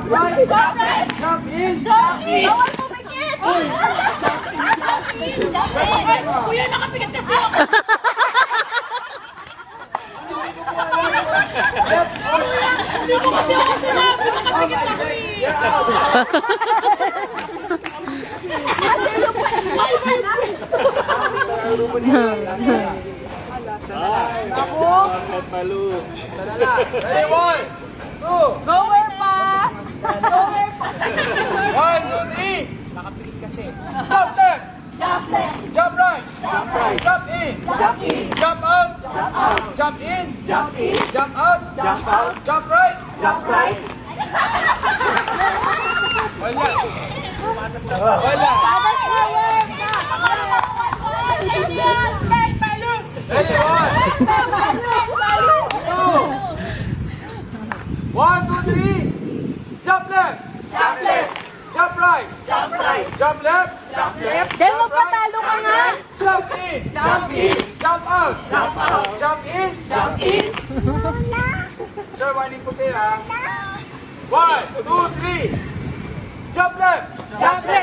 Jump right. Jump right. Jump in. Jump in. Bawal pumikit. Jump in. Jump in. Kuya, nakapigat kasi ako. Kuya, hindi ko kasi ako sinabi. Nakapigat kasi. Ready, 1, 2. Go where pa? Go where pa? 1, 2, 3. Nakapikit kasi. Jump left. Jump left. Jump right. Jump right. Jump in. Jump in. Jump out. Jump out. Jump in. Jump in. Jump out. Jump out. Jump right. Jump right. Wala. Wala. Dapat forward. Ready, 1, 2, 3. Jump left. Jump left. Jump right. Jump right. Jump left. Jump left. Then magpatalo ka nga. Jump in. Jump in. Jump out. Jump out. Jump in. Jump in. Sir, warning po sa'yo ha. 1, 2, 3. Jump left. Jump left.